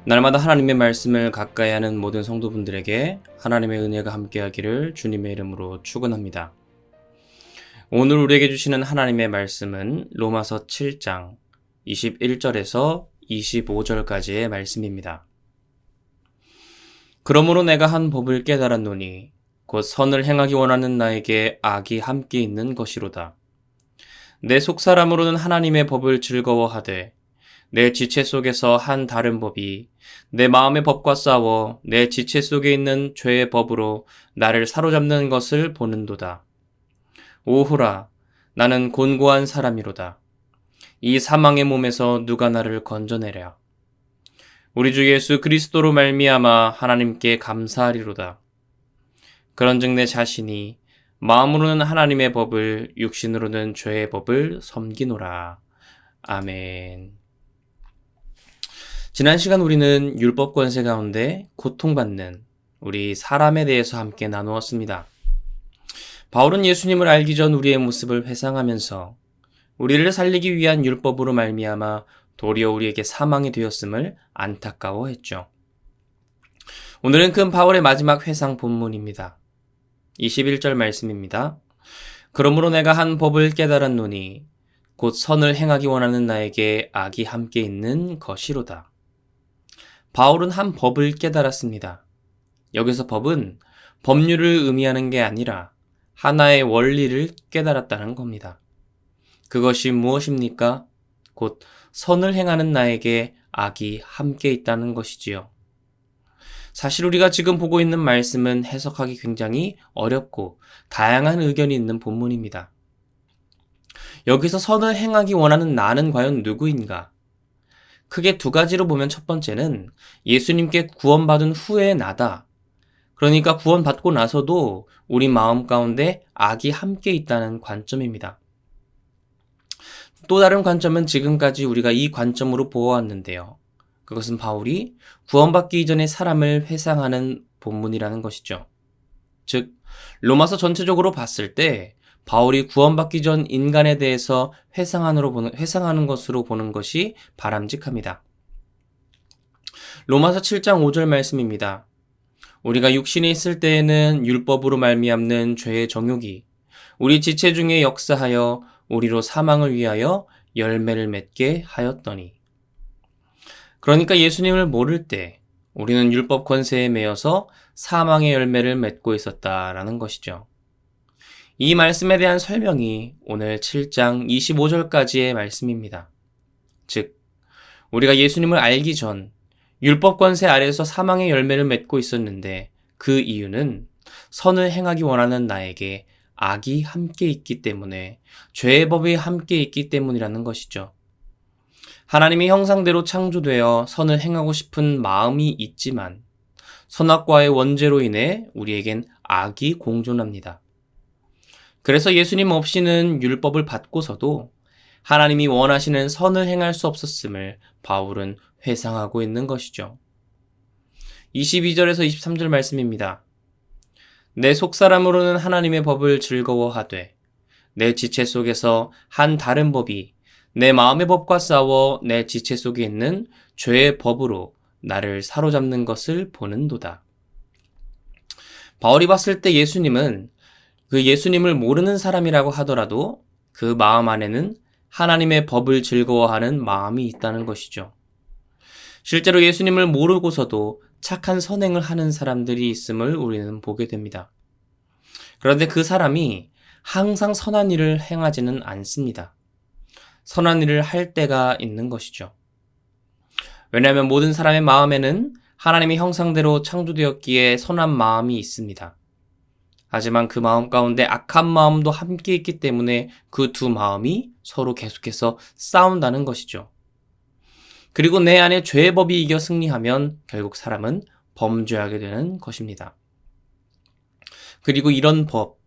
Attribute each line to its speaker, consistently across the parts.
Speaker 1: 날마다 하나님의 말씀을 가까이 하는 모든 성도분들에게 하나님의 은혜가 함께하기를 주님의 이름으로 축원합니다. 오늘 우리에게 주시는 하나님의 말씀은 로마서 7장 21절에서 25절까지의 말씀입니다. 그러므로 내가 한 법을 깨달았노니 곧 선을 행하기 원하는 나에게 악이 함께 있는 것이로다. 내 속사람으로는 하나님의 법을 즐거워하되 내 지체 속에서 한 다른 법이 내 마음의 법과 싸워 내 지체 속에 있는 죄의 법으로 나를 사로잡는 것을 보는도다. 오호라, 나는 곤고한 사람이로다. 이 사망의 몸에서 누가 나를 건져내랴. 우리 주 예수 그리스도로 말미암아 하나님께 감사하리로다. 그런즉 내 자신이 마음으로는 하나님의 법을, 육신으로는 죄의 법을 섬기노라. 아멘. 지난 시간 우리는 율법 권세 가운데 고통받는 우리 사람에 대해서 함께 나누었습니다. 바울은 예수님을 알기 전 우리의 모습을 회상하면서 우리를 살리기 위한 율법으로 말미암아 도리어 우리에게 사망이 되었음을 안타까워했죠. 오늘은 그 바울의 마지막 회상 본문입니다. 21절 말씀입니다. 그러므로 내가 한 법을 깨달았노니 곧 선을 행하기 원하는 나에게 악이 함께 있는 것이로다. 바울은 한 법을 깨달았습니다. 여기서 법은 법률을 의미하는 게 아니라 하나의 원리를 깨달았다는 겁니다. 그것이 무엇입니까? 곧 선을 행하는 나에게 악이 함께 있다는 것이지요. 사실 우리가 지금 보고 있는 말씀은 해석하기 굉장히 어렵고 다양한 의견이 있는 본문입니다. 여기서 선을 행하기 원하는 나는 과연 누구인가? 크게 두 가지로 보면 첫 번째는 예수님께 구원받은 후의 나다. 그러니까 구원받고 나서도 우리 마음 가운데 악이 함께 있다는 관점입니다. 또 다른 관점은 지금까지 우리가 이 관점으로 보아왔는데요. 그것은 바울이 구원받기 이전의 사람을 회상하는 본문이라는 것이죠. 즉, 로마서 전체적으로 봤을 때 바울이 구원받기 전 인간에 대해서 회상하는 것으로 보는 것이 바람직합니다. 로마서 7장 5절 말씀입니다. 우리가 육신에 있을 때에는 율법으로 말미암는 죄의 정욕이 우리 지체 중에 역사하여 우리로 사망을 위하여 열매를 맺게 하였더니. 그러니까 예수님을 모를 때 우리는 율법 권세에 매여서 사망의 열매를 맺고 있었다라는 것이죠. 이 말씀에 대한 설명이 오늘 7장 25절까지의 말씀입니다. 즉, 우리가 예수님을 알기 전 율법 권세 아래에서 사망의 열매를 맺고 있었는데 그 이유는 선을 행하기 원하는 나에게 악이 함께 있기 때문에, 죄의 법이 함께 있기 때문이라는 것이죠. 하나님의 형상대로 창조되어 선을 행하고 싶은 마음이 있지만 선악과의 원죄로 인해 우리에겐 악이 공존합니다. 그래서 예수님 없이는 율법을 받고서도 하나님이 원하시는 선을 행할 수 없었음을 바울은 회상하고 있는 것이죠. 22절에서 23절 말씀입니다. 내 속사람으로는 하나님의 법을 즐거워하되 내 지체 속에서 한 다른 법이 내 마음의 법과 싸워 내 지체 속에 있는 죄의 법으로 나를 사로잡는 것을 보는도다. 바울이 봤을 때 예수님은 그 예수님을 모르는 사람이라고 하더라도 그 마음 안에는 하나님의 법을 즐거워하는 마음이 있다는 것이죠. 실제로 예수님을 모르고서도 착한 선행을 하는 사람들이 있음을 우리는 보게 됩니다. 그런데 그 사람이 항상 선한 일을 행하지는 않습니다. 선한 일을 할 때가 있는 것이죠. 왜냐하면 모든 사람의 마음에는 하나님의 형상대로 창조되었기에 선한 마음이 있습니다. 하지만 그 마음 가운데 악한 마음도 함께 있기 때문에 그 두 마음이 서로 계속해서 싸운다는 것이죠. 그리고 내 안에 죄의 법이 이겨 승리하면 결국 사람은 범죄하게 되는 것입니다. 그리고 이런 법,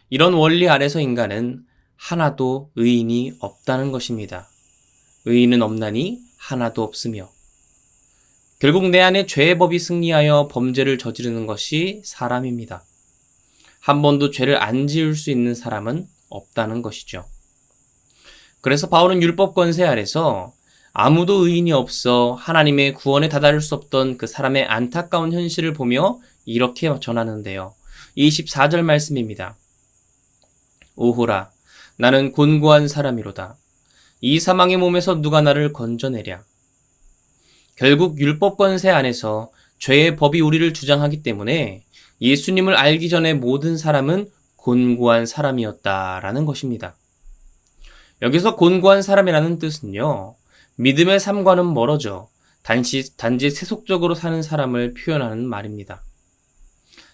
Speaker 1: 이런 원리 아래서 인간은 하나도 의인이 없다는 것입니다. 의인은 없나니 하나도 없으며, 결국 내 안에 죄의 법이 승리하여 범죄를 저지르는 것이 사람입니다. 한 번도 죄를 안 지을 수 있는 사람은 없다는 것이죠. 그래서 바울은 율법 권세 아래서 아무도 의인이 없어 하나님의 구원에 다다를 수 없던 그 사람의 안타까운 현실을 보며 이렇게 전하는데요. 24절 말씀입니다. 오호라, 나는 곤고한 사람이로다. 이 사망의 몸에서 누가 나를 건져내랴. 결국 율법 권세 안에서 죄의 법이 우리를 주장하기 때문에 예수님을 알기 전에 모든 사람은 곤고한 사람이었다라는 것입니다. 여기서 곤고한 사람이라는 뜻은요, 믿음의 삶과는 멀어져 단지 세속적으로 사는 사람을 표현하는 말입니다.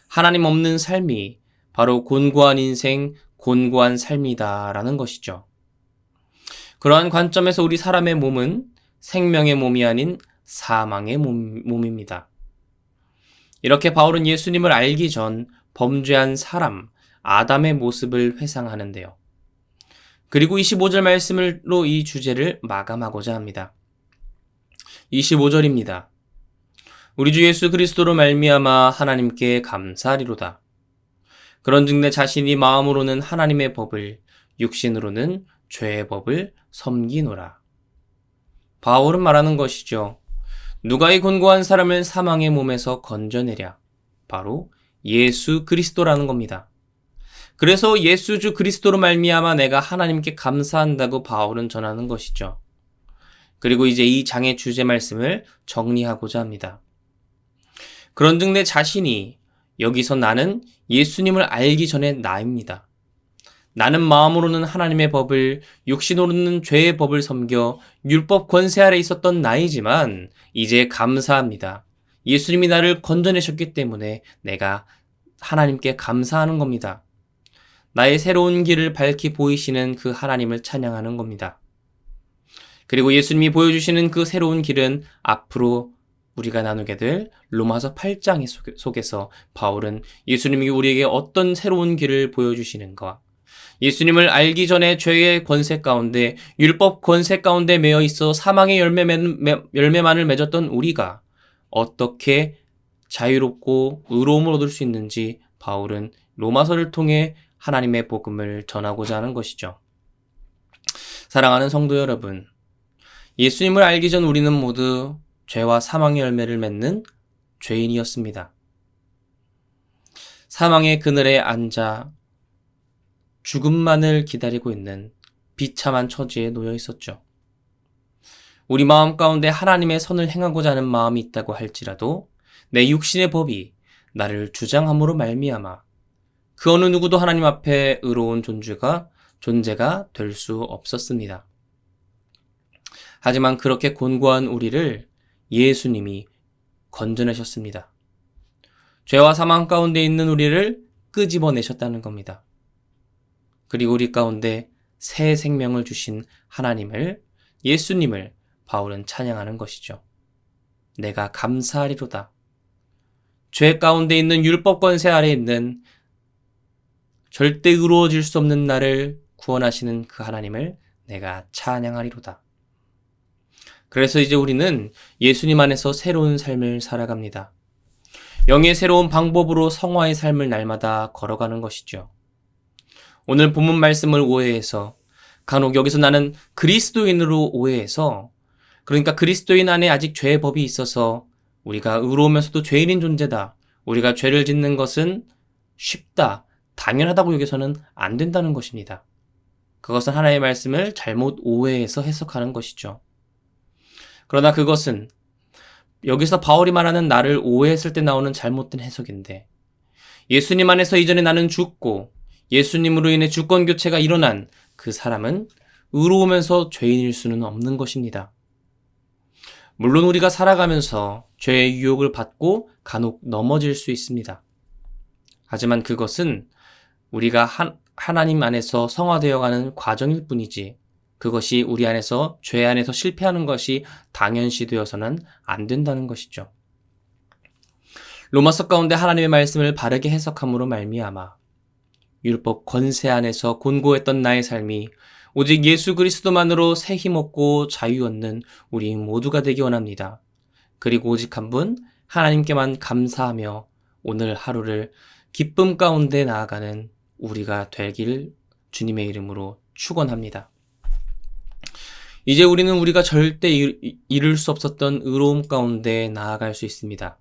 Speaker 1: 하나님 없는 삶이 바로 곤고한 인생, 곤고한 삶이다라는 것이죠. 그러한 관점에서 우리 사람의 몸은 생명의 몸이 아닌 사망의 몸입니다. 이렇게 바울은 예수님을 알기 전 범죄한 사람, 아담의 모습을 회상하는데요. 그리고 25절 말씀으로 이 주제를 마감하고자 합니다. 25절입니다. 우리 주 예수 그리스도로 말미암아 하나님께 감사하리로다. 그런즉 내 자신이 마음으로는 하나님의 법을, 육신으로는 죄의 법을 섬기노라. 바울은 말하는 것이죠. 누가 이 곤고한 사람을 사망의 몸에서 건져내랴. 바로 예수 그리스도라는 겁니다. 그래서 예수 주 그리스도로 말미암아 내가 하나님께 감사한다고 바울은 전하는 것이죠. 그리고 이제 이 장의 주제 말씀을 정리하고자 합니다. 그런즉 내 자신이, 여기서 나는 예수님을 알기 전에 나입니다. 나는 마음으로는 하나님의 법을, 육신으로는 죄의 법을 섬겨 율법 권세 아래 있었던 나이지만 이제 감사합니다. 예수님이 나를 건져내셨기 때문에 내가 하나님께 감사하는 겁니다. 나의 새로운 길을 밝히 보이시는 그 하나님을 찬양하는 겁니다. 그리고 예수님이 보여주시는 그 새로운 길은 앞으로 우리가 나누게 될 로마서 8장 속에서 바울은 예수님이 우리에게 어떤 새로운 길을 보여주시는가, 예수님을 알기 전에 죄의 권세 가운데, 율법 권세 가운데 매여 있어 사망의 열매만을 맺었던 우리가 어떻게 자유롭고 의로움을 얻을 수 있는지 바울은 로마서를 통해 하나님의 복음을 전하고자 하는 것이죠. 사랑하는 성도 여러분, 예수님을 알기 전 우리는 모두 죄와 사망의 열매를 맺는 죄인이었습니다. 사망의 그늘에 앉아 죽음만을 기다리고 있는 비참한 처지에 놓여 있었죠. 우리 마음 가운데 하나님의 선을 행하고자 하는 마음이 있다고 할지라도 내 육신의 법이 나를 주장함으로 말미암아 그 어느 누구도 하나님 앞에 의로운 존재가 될 수 없었습니다. 하지만 그렇게 곤고한 우리를 예수님이 건져내셨습니다. 죄와 사망 가운데 있는 우리를 끄집어내셨다는 겁니다. 그리고 우리 가운데 새 생명을 주신 하나님을, 예수님을 바울은 찬양하는 것이죠. 내가 감사하리로다. 죄 가운데 있는 율법 권세 아래 있는 절대 의로워질 수 없는 나를 구원하시는 그 하나님을 내가 찬양하리로다. 그래서 이제 우리는 예수님 안에서 새로운 삶을 살아갑니다. 영의 새로운 방법으로 성화의 삶을 날마다 걸어가는 것이죠. 오늘 본문 말씀을 오해해서, 간혹 여기서 나는 그리스도인으로 오해해서, 그러니까 그리스도인 안에 아직 죄의 법이 있어서 우리가 의로우면서도 죄인인 존재다, 우리가 죄를 짓는 것은 쉽다, 당연하다고 여기서는 안 된다는 것입니다. 그것은 하나님의 말씀을 잘못 오해해서 해석하는 것이죠. 그러나 그것은 여기서 바울이 말하는 나를 오해했을 때 나오는 잘못된 해석인데, 예수님 안에서 이전에 나는 죽고 예수님으로 인해 주권 교체가 일어난 그 사람은 의로우면서 죄인일 수는 없는 것입니다. 물론 우리가 살아가면서 죄의 유혹을 받고 간혹 넘어질 수 있습니다. 하지만 그것은 우리가 하나님 안에서 성화되어가는 과정일 뿐이지, 그것이 우리 안에서, 죄 안에서 실패하는 것이 당연시 되어서는 안 된다는 것이죠. 로마서 가운데 하나님의 말씀을 바르게 해석함으로 말미암아 율법 권세 안에서 곤고했던 나의 삶이 오직 예수 그리스도만으로 새 힘없고 자유 얻는 우리 모두가 되기 원합니다. 그리고 오직 한 분 하나님께만 감사하며 오늘 하루를 기쁨 가운데 나아가는 우리가 되길 주님의 이름으로 축원합니다. 이제 우리는 우리가 절대 이룰 수 없었던 의로움 가운데 나아갈 수 있습니다.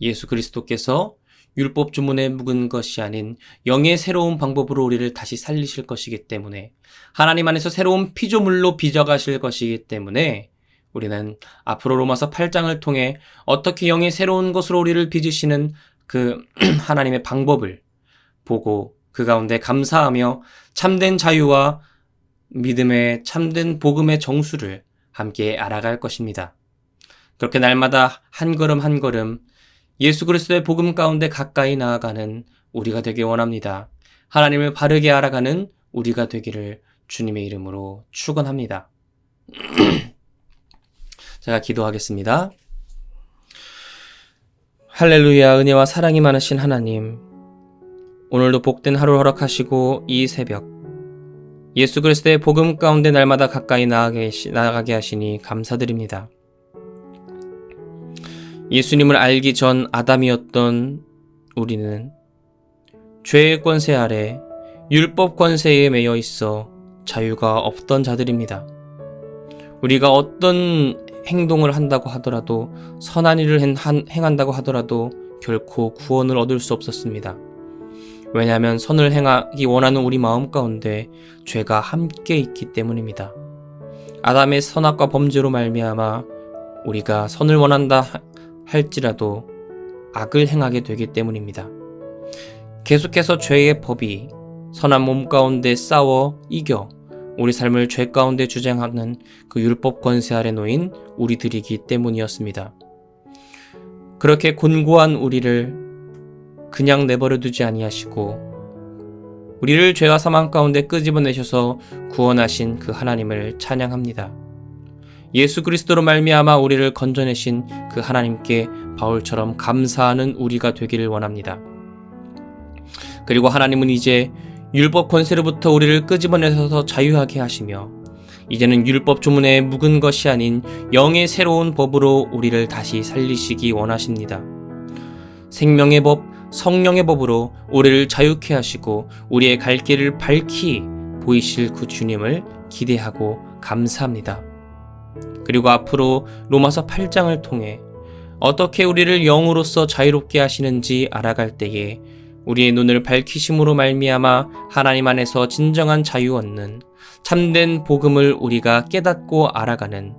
Speaker 1: 예수 그리스도께서 율법 주문에 묵은 것이 아닌 영의 새로운 방법으로 우리를 다시 살리실 것이기 때문에, 하나님 안에서 새로운 피조물로 빚어가실 것이기 때문에, 우리는 앞으로 로마서 8장을 통해 어떻게 영의 새로운 것으로 우리를 빚으시는 그 하나님의 방법을 보고 그 가운데 감사하며 참된 자유와 믿음의 참된 복음의 정수를 함께 알아갈 것입니다. 그렇게 날마다 한 걸음 한 걸음 예수 그리스도의 복음 가운데 가까이 나아가는 우리가 되길 원합니다. 하나님을 바르게 알아가는 우리가 되기를 주님의 이름으로 축원합니다. 제가 기도하겠습니다. 할렐루야. 은혜와 사랑이 많으신 하나님, 오늘도 복된 하루 허락하시고 이 새벽 예수 그리스도의 복음 가운데 날마다 가까이 나아가게 하시니 감사드립니다. 예수님을 알기 전 아담이었던 우리는 죄의 권세 아래 율법 권세에 매여 있어 자유가 없던 자들입니다. 우리가 어떤 행동을 한다고 하더라도, 선한 일을 행한다고 하더라도 결코 구원을 얻을 수 없었습니다. 왜냐하면 선을 행하기 원하는 우리 마음 가운데 죄가 함께 있기 때문입니다. 아담의 선악과 범죄로 말미암아 우리가 선을 원한다 할지라도 악을 행하게 되기 때문입니다. 계속해서 죄의 법이 선한 몸 가운데 싸워 이겨 우리 삶을 죄 가운데 주장하는 그 율법 권세 아래 놓인 우리들이기 때문이었습니다. 그렇게 곤고한 우리를 그냥 내버려 두지 아니하시고 우리를 죄와 사망 가운데 끄집어내셔서 구원하신 그 하나님을 찬양합니다. 예수 그리스도로 말미암아 우리를 건져내신 그 하나님께 바울처럼 감사하는 우리가 되기를 원합니다. 그리고 하나님은 이제 율법 권세로부터 우리를 끄집어내셔서 자유하게 하시며, 이제는 율법 주문에 묵은 것이 아닌 영의 새로운 법으로 우리를 다시 살리시기 원하십니다. 생명의 법, 성령의 법으로 우리를 자유케 하시고 우리의 갈 길을 밝히 보이실 그 주님을 기대하고 감사합니다. 그리고 앞으로 로마서 8장을 통해 어떻게 우리를 영으로서 자유롭게 하시는지 알아갈 때에 우리의 눈을 밝히심으로 말미암아 하나님 안에서 진정한 자유 얻는 참된 복음을 우리가 깨닫고 알아가는,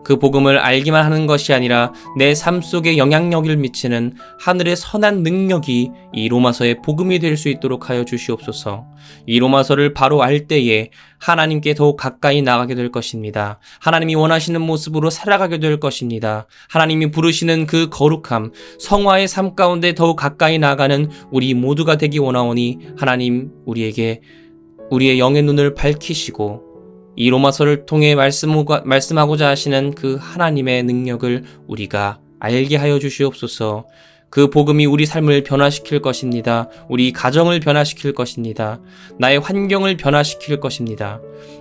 Speaker 1: 그 복음을 알기만 하는 것이 아니라 내 삶 속에 영향력을 미치는 하늘의 선한 능력이 이 로마서의 복음이 될 수 있도록 하여 주시옵소서. 이 로마서를 바로 알 때에 하나님께 더욱 가까이 나가게 될 것입니다. 하나님이 원하시는 모습으로 살아가게 될 것입니다. 하나님이 부르시는 그 거룩함, 성화의 삶 가운데 더욱 가까이 나아가는 우리 모두가 되기 원하오니, 하나님 우리에게 우리의 영의 눈을 밝히시고 이 로마서를 통해 말씀하고자 하시는 그 하나님의 능력을 우리가 알게 하여 주시옵소서. 그 복음이 우리 삶을 변화시킬 것입니다. 우리 가정을 변화시킬 것입니다. 나의 환경을 변화시킬 것입니다.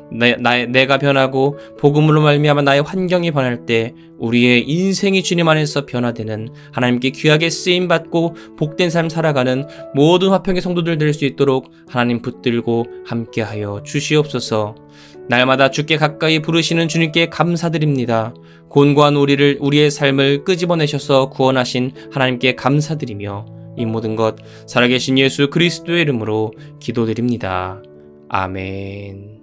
Speaker 1: 내가 변하고 복음으로 말미암아 나의 환경이 변할 때 우리의 인생이 주님 안에서 변화되는, 하나님께 귀하게 쓰임받고 복된 삶 살아가는 모든 화평의 성도들 될 수 있도록 하나님 붙들고 함께하여 주시옵소서. 날마다 주께 가까이 부르시는 주님께 감사드립니다. 곤고한 우리의 삶을 끄집어내셔서 구원하신 하나님께 감사드리며 이 모든 것 살아계신 예수 그리스도의 이름으로 기도드립니다. 아멘.